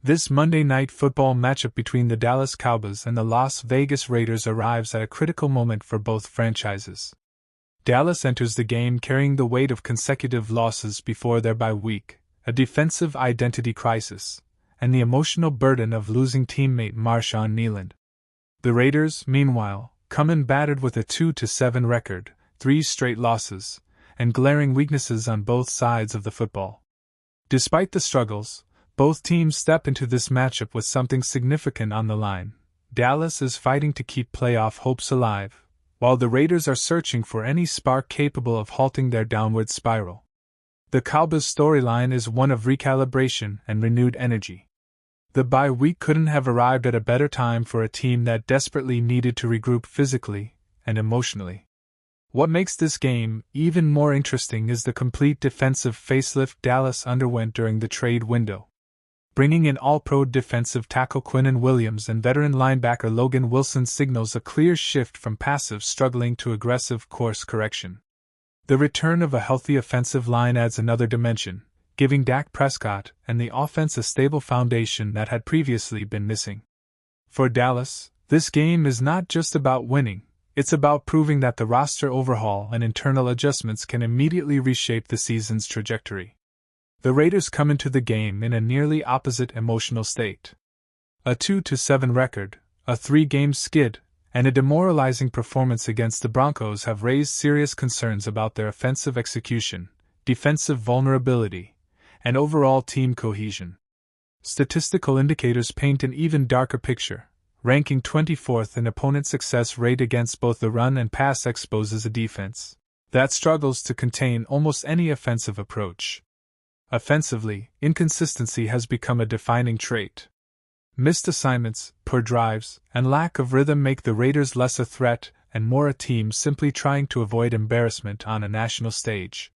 This Monday Night Football matchup between the Dallas Cowboys and the Las Vegas Raiders arrives at a critical moment for both franchises. Dallas enters the game carrying the weight of consecutive losses before their bye week, a defensive identity crisis, and the emotional burden of losing teammate Marshawn Kneeland. The Raiders, meanwhile, come in battered with a 2-7 record, 3 straight losses, and glaring weaknesses on both sides of the football. Despite the struggles, both teams step into this matchup with something significant on the line. Dallas is fighting to keep playoff hopes alive, while the Raiders are searching for any spark capable of halting their downward spiral. The Cowboys' storyline is one of recalibration and renewed energy. The bye week couldn't have arrived at a better time for a team that desperately needed to regroup physically and emotionally. What makes this game even more interesting is the complete defensive facelift Dallas underwent during the trade window. Bringing in all-pro defensive tackle Quinnen Williams and veteran linebacker Logan Wilson signals a clear shift from passive struggling to aggressive course correction. The return of a healthy offensive line adds another dimension, giving Dak Prescott and the offense a stable foundation that had previously been missing. For Dallas, this game is not just about winning, it's about proving that the roster overhaul and internal adjustments can immediately reshape the season's trajectory. The Raiders come into the game in a nearly opposite emotional state. A 2-7 record, a 3-game skid, and a demoralizing performance against the Broncos have raised serious concerns about their offensive execution, defensive vulnerability, and overall team cohesion. Statistical indicators paint an even darker picture. Ranking 24th in opponent success rate against both the run and pass exposes a defense that struggles to contain almost any offensive approach. Offensively, inconsistency has become a defining trait. Missed assignments, poor drives, and lack of rhythm make the Raiders less a threat and more a team simply trying to avoid embarrassment on a national stage.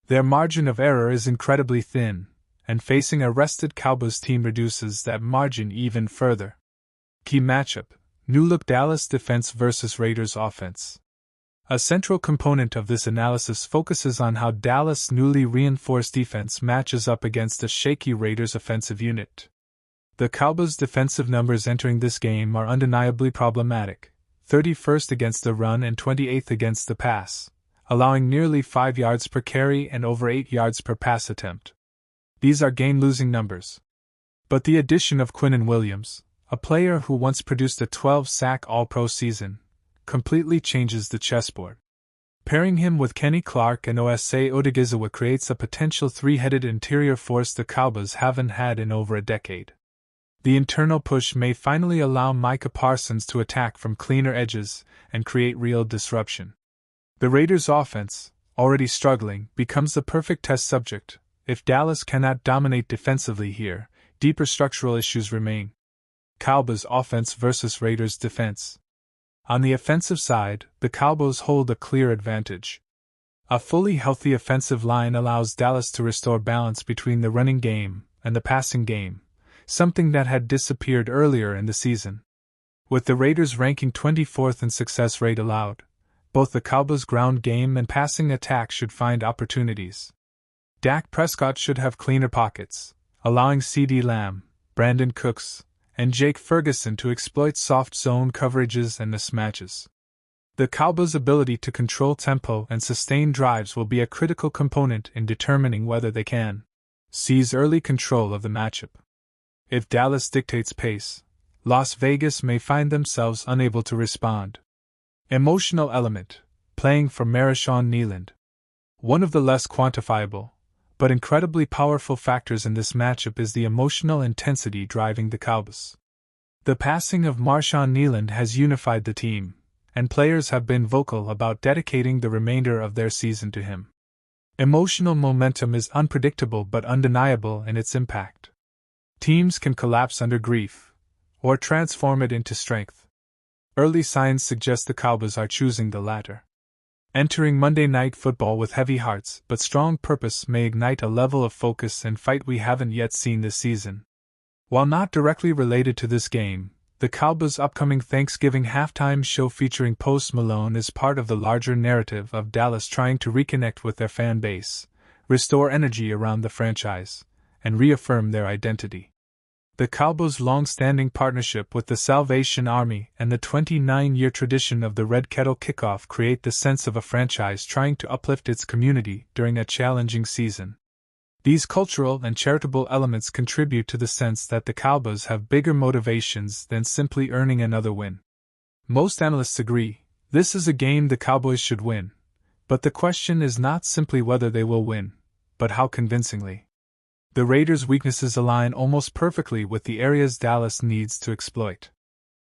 Their margin of error is incredibly thin, and facing a rested Cowboys team reduces that margin even further. Key matchup: new-look Dallas defense versus Raiders offense. A central component of this analysis focuses on how Dallas' newly reinforced defense matches up against a shaky Raiders offensive unit. The Cowboys' defensive numbers entering this game are undeniably problematic, 31st against the run and 28th against the pass, allowing nearly 5 yards per carry and over 8 yards per pass attempt. These are game-losing numbers. But the addition of Quinnen Williams, a player who once produced a 12-sack All-Pro season, completely changes the chessboard. Pairing him with Kenny Clark and Osa Odigizua creates a potential three-headed interior force the Cowboys haven't had in over a decade. The internal push may finally allow Micah Parsons to attack from cleaner edges and create real disruption. The Raiders' offense, already struggling, becomes the perfect test subject. If Dallas cannot dominate defensively here, deeper structural issues remain. Cowboys offense versus Raiders defense. On the offensive side, the Cowboys hold a clear advantage. A fully healthy offensive line allows Dallas to restore balance between the running game and the passing game, something that had disappeared earlier in the season. With the Raiders ranking 24th in success rate allowed, both the Cowboys' ground game and passing attack should find opportunities. Dak Prescott should have cleaner pockets, allowing CeeDee Lamb, Brandon Cooks, and Jake Ferguson to exploit soft zone coverages and mismatches. The Cowboys' ability to control tempo and sustain drives will be a critical component in determining whether they can seize early control of the matchup. If Dallas dictates pace, Las Vegas may find themselves unable to respond. Emotional element: playing for Marshawn Kneeland. One of the less quantifiable, but incredibly powerful factors in this matchup is the emotional intensity driving the Cowboys. The passing of Marshawn Kneeland has unified the team, and players have been vocal about dedicating the remainder of their season to him. Emotional momentum is unpredictable but undeniable in its impact. Teams can collapse under grief, or transform it into strength. Early signs suggest the Cowboys are choosing the latter. Entering Monday Night Football with heavy hearts but strong purpose may ignite a level of focus and fight we haven't yet seen this season. While not directly related to this game, the Cowboys' upcoming Thanksgiving halftime show featuring Post Malone is part of the larger narrative of Dallas trying to reconnect with their fan base, restore energy around the franchise, and reaffirm their identity. The Cowboys' long-standing partnership with the Salvation Army and the 29-year tradition of the Red Kettle Kickoff create the sense of a franchise trying to uplift its community during a challenging season. These cultural and charitable elements contribute to the sense that the Cowboys have bigger motivations than simply earning another win. Most analysts agree, this is a game the Cowboys should win, but the question is not simply whether they will win, but how convincingly. The Raiders' weaknesses align almost perfectly with the areas Dallas needs to exploit.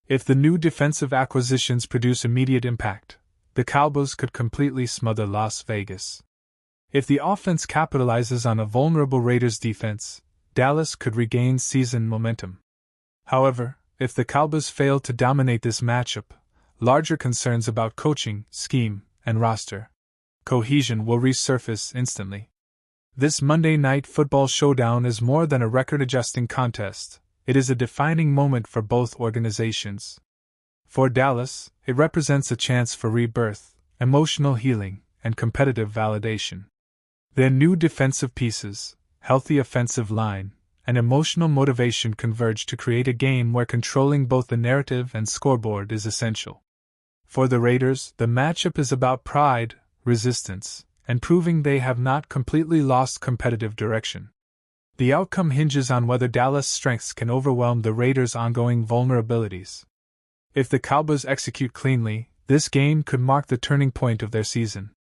If the new defensive acquisitions produce immediate impact, the Cowboys could completely smother Las Vegas. If the offense capitalizes on a vulnerable Raiders defense, Dallas could regain season momentum. However, if the Cowboys fail to dominate this matchup, larger concerns about coaching, scheme, and roster cohesion will resurface instantly. This Monday Night Football showdown is more than a record-adjusting contest, it is a defining moment for both organizations. For Dallas, it represents a chance for rebirth, emotional healing, and competitive validation. Their new defensive pieces, healthy offensive line, and emotional motivation converge to create a game where controlling both the narrative and scoreboard is essential. For the Raiders, the matchup is about pride, resistance, and proving they have not completely lost competitive direction. The outcome hinges on whether Dallas' strengths can overwhelm the Raiders' ongoing vulnerabilities. If the Cowboys execute cleanly, this game could mark the turning point of their season.